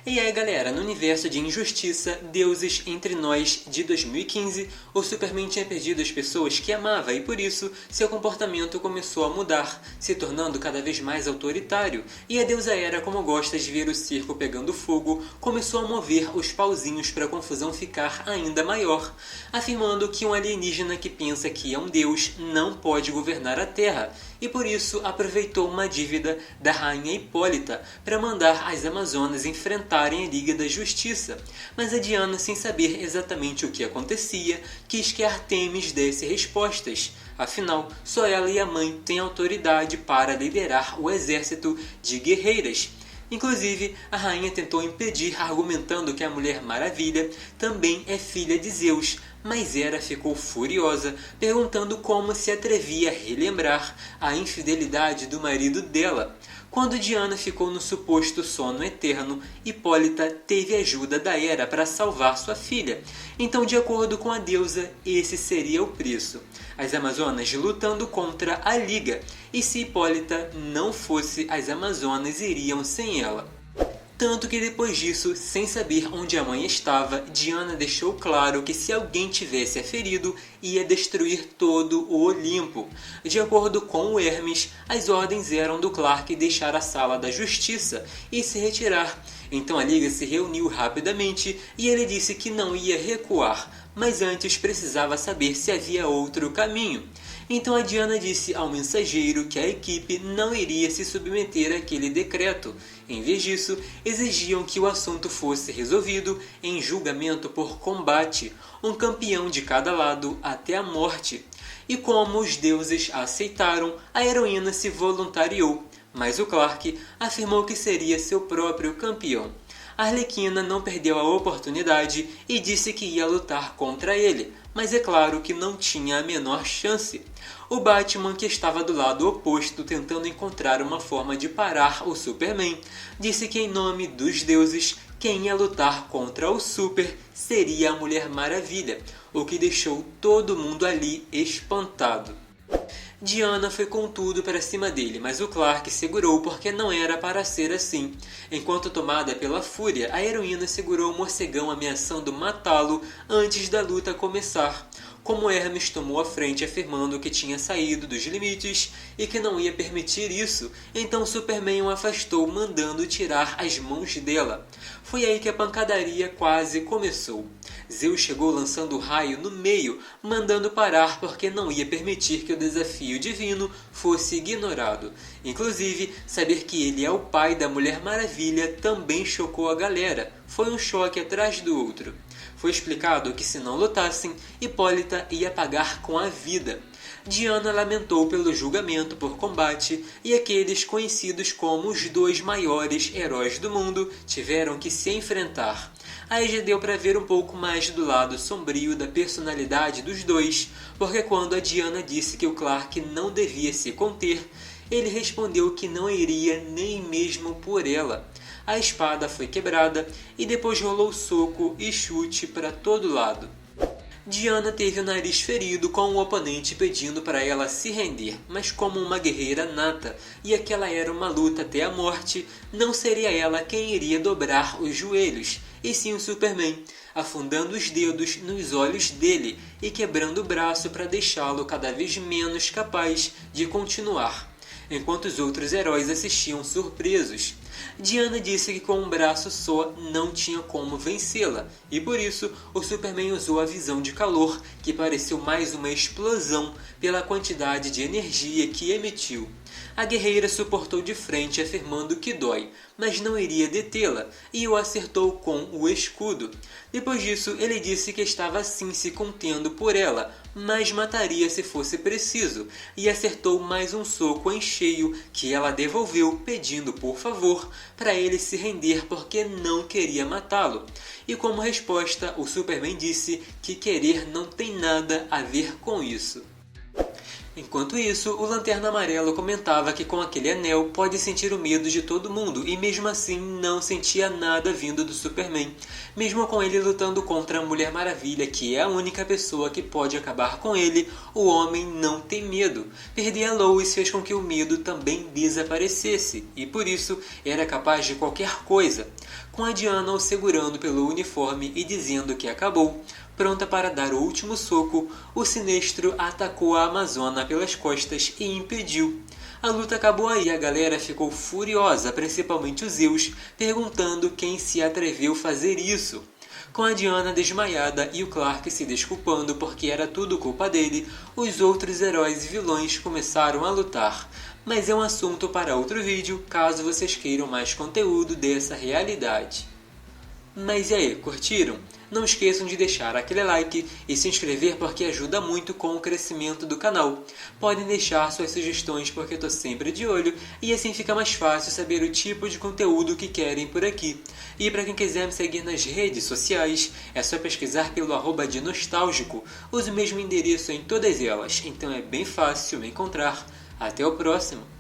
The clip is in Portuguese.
E aí galera, no universo de Injustiça, Deuses Entre Nós de 2015, o Superman tinha perdido as pessoas que amava e por isso seu comportamento começou a mudar, se tornando cada vez mais autoritário, e a deusa Hera, como gosta de ver o circo pegando fogo, começou a mover os pauzinhos para a confusão ficar ainda maior, afirmando que um alienígena que pensa que é um deus não pode governar a Terra, e por isso aproveitou uma dívida da rainha Hipólita para mandar as Amazonas enfrentarem a Liga da Justiça. Mas a Diana, sem saber exatamente o que acontecia, quis que Artemis desse respostas. Afinal, só ela e a mãe têm autoridade para liderar o exército de guerreiras. Inclusive, a rainha tentou impedir, argumentando que a Mulher Maravilha também é filha de Zeus, mas Hera ficou furiosa, perguntando como se atrevia a relembrar a infidelidade do marido dela. Quando Diana ficou no suposto sono eterno, Hipólita teve ajuda da Hera para salvar sua filha. Então, de acordo com a deusa, esse seria o preço. As Amazonas lutando contra a Liga, e se Hipólita não fosse, as Amazonas iriam sem ela. Tanto que depois disso, sem saber onde a mãe estava, Diana deixou claro que se alguém tivesse a ferido, ia destruir todo o Olimpo. De acordo com o Hermes, as ordens eram do Clark deixar a Sala da Justiça e se retirar. Então a Liga se reuniu rapidamente e ele disse que não ia recuar, mas antes precisava saber se havia outro caminho. Então a Diana disse ao mensageiro que a equipe não iria se submeter àquele decreto. Em vez disso, exigiam que o assunto fosse resolvido em julgamento por combate, um campeão de cada lado até a morte. E como os deuses aceitaram, a heroína se voluntariou, mas o Clark afirmou que seria seu próprio campeão. A Arlequina não perdeu a oportunidade e disse que ia lutar contra ele, mas é claro que não tinha a menor chance. O Batman, que estava do lado oposto tentando encontrar uma forma de parar o Superman, disse que em nome dos deuses, quem ia lutar contra o Super seria a Mulher Maravilha, o que deixou todo mundo ali espantado. Diana foi com tudo para cima dele, mas o Clark segurou porque não era para ser assim. Enquanto tomada pela fúria, a heroína segurou o morcegão ameaçando matá-lo antes da luta começar. Como Hermes tomou a frente afirmando que tinha saído dos limites e que não ia permitir isso, então Superman o afastou mandando tirar as mãos dela. Foi aí que a pancadaria quase começou. Zeus chegou lançando raio no meio, mandando parar porque não ia permitir que o desafio divino fosse ignorado. Inclusive, saber que ele é o pai da Mulher Maravilha também chocou a galera. Foi um choque atrás do outro. Foi explicado que se não lutassem, Hipólita ia pagar com a vida. Diana lamentou pelo julgamento por combate e aqueles conhecidos como os dois maiores heróis do mundo tiveram que se enfrentar. Aí já deu para ver um pouco mais do lado sombrio da personalidade dos dois, porque quando a Diana disse que o Clark não devia se conter, ele respondeu que não iria nem mesmo por ela. A espada foi quebrada e depois rolou soco e chute para todo lado. Diana teve o nariz ferido com o oponente pedindo para ela se render, mas como uma guerreira nata e aquela era uma luta até a morte, não seria ela quem iria dobrar os joelhos, e sim o Superman, afundando os dedos nos olhos dele e quebrando o braço para deixá-lo cada vez menos capaz de continuar, enquanto os outros heróis assistiam surpresos. Diana disse que com um braço só não tinha como vencê-la, e por isso o Superman usou a visão de calor, que pareceu mais uma explosão pela quantidade de energia que emitiu. A guerreira suportou de frente afirmando que dói, mas não iria detê-la, e o acertou com o escudo. Depois disso, ele disse que estava sim se contendo por ela, mas mataria se fosse preciso, e acertou mais um soco em cheio que ela devolveu pedindo por favor para ele se render porque não queria matá-lo. E como resposta, o Superman disse que querer não tem nada a ver com isso. Enquanto isso, o Lanterna Amarelo comentava que com aquele anel pode sentir o medo de todo mundo e mesmo assim não sentia nada vindo do Superman. Mesmo com ele lutando contra a Mulher Maravilha, que é a única pessoa que pode acabar com ele, o homem não tem medo. Perder a Lois fez com que o medo também desaparecesse e por isso era capaz de qualquer coisa. Com a Diana o segurando pelo uniforme e dizendo que acabou, pronta para dar o último soco, o Sinestro atacou a Amazona pelas costas e impediu. A luta acabou aí e a galera ficou furiosa, principalmente os Zeus, perguntando quem se atreveu a fazer isso. Com a Diana desmaiada e o Clark se desculpando porque era tudo culpa dele, os outros heróis e vilões começaram a lutar. Mas é um assunto para outro vídeo, caso vocês queiram mais conteúdo dessa realidade. Mas e aí, curtiram? Não esqueçam de deixar aquele like e se inscrever porque ajuda muito com o crescimento do canal. Podem deixar suas sugestões porque estou sempre de olho e assim fica mais fácil saber o tipo de conteúdo que querem por aqui. E para quem quiser me seguir nas redes sociais, é só pesquisar pelo @dinostalgico. Uso o mesmo endereço em todas elas, então é bem fácil me encontrar. Até o próximo!